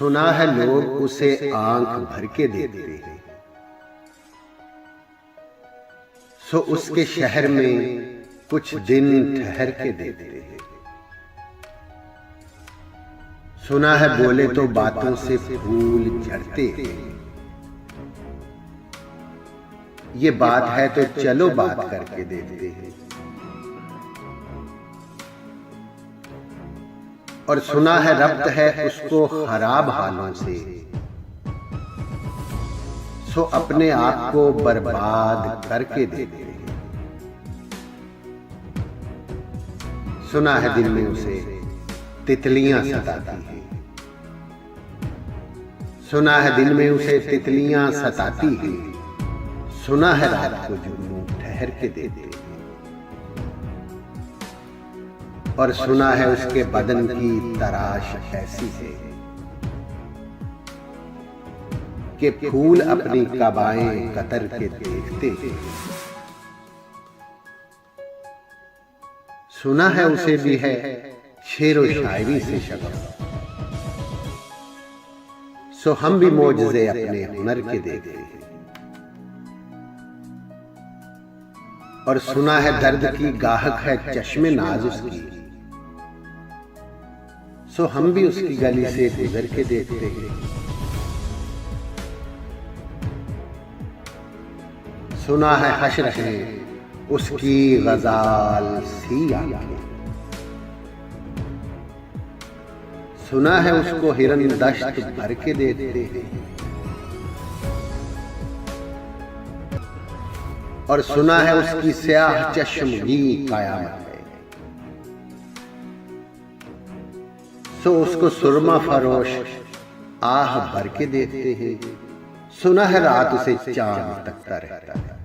सुना है लोग उसे आंख भर के देखते हैं, सो उसके शहर में कुछ दिन ठहर के देखते हैं। सुना है बोले तो बातों से फूल झड़ते हैं। ये बात है तो चलो बात करके देखते हैं। और सुना है रब्त है उसको खराब हालों से, सो अपने आप को बर्बाद करके देखते हैं। सुना है दिन में उसे तितलियां सताती हैं। सुना है दिन में उसे तितलियां सताती हैं। सुना है रात को जुगनू ठहर के देते हैं। और सुना है उसके बदन की तराश ऐसी है कि फूल अपनी कबाएं कतर के देखते हैं। सुना है उसे भी है शेरो शायरी से शगफ, सो हम भी मौजज़े अपने हुनर के देखते हैं। और सुना है दर्द की गाहक है चश्मे नाज उसकी, सो हम भी उसकी गली से गुजर के देखते हैं। सुना है हश्र है उसकी गजाल सी आंखें। सुना है उसको हिरन दश्त भर के देखते हैं। और सुना है उसकी स्याह चश्मगी कयामत है, सो उसको सुरमा फरोश आह भर के देखते हैं। सुना है रात उसे चांद तकता रहता है।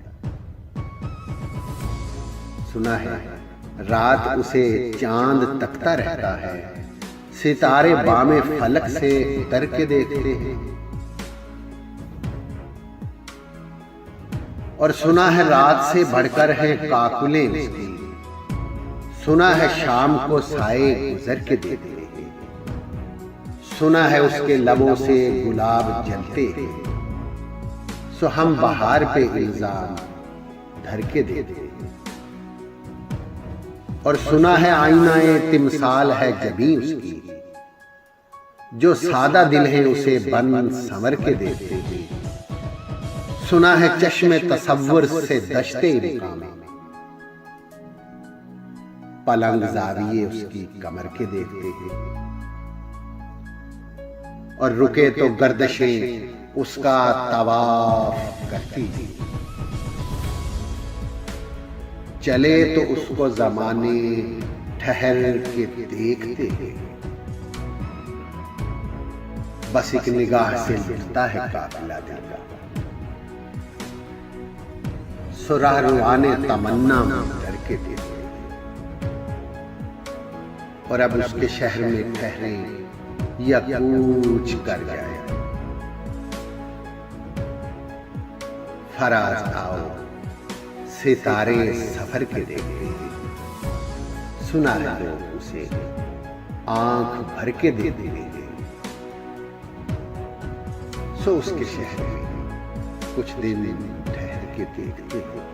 सुना है रात उसे चांद तकता रहता है। सितारे बामे फलक से उतर के देखते हैं। और सुना है रात से बढ़कर है काकुलें उसकी। सुना है शाम को साए गुजर के देखते हैं। सुना है उसके लबों से गुलाब जलते हैं, सो हम बहार पे इल्जाम धर के देते हैं। और सुना है आईनाए तिमसाल है जबी उसकी, जो सादा दिल है उसे बन संवर के देखते हैं। सुना है चश्मे तसव्वुर से दश्ते इनकामे, पलंग जाविये उसकी कमर के देखते हैं। और रुके तो गर्दशें उसका तवाफ करती हैं, चले तो उसको ज़माने ठहर के देखते हैं। बस एक निगाह से मिलता है काफिला दिल का, सुराह रुआने तमन्ना करके देते हैं। और अब उसके शहर में ठहरे या कूच कर जाए। फराज आओ सितारे सफर के देखते हैं। सुना है लोग उसे आंख भर के देखते हैं, सो उसके शहर में कुछ दिन ठहर के देखते हैं।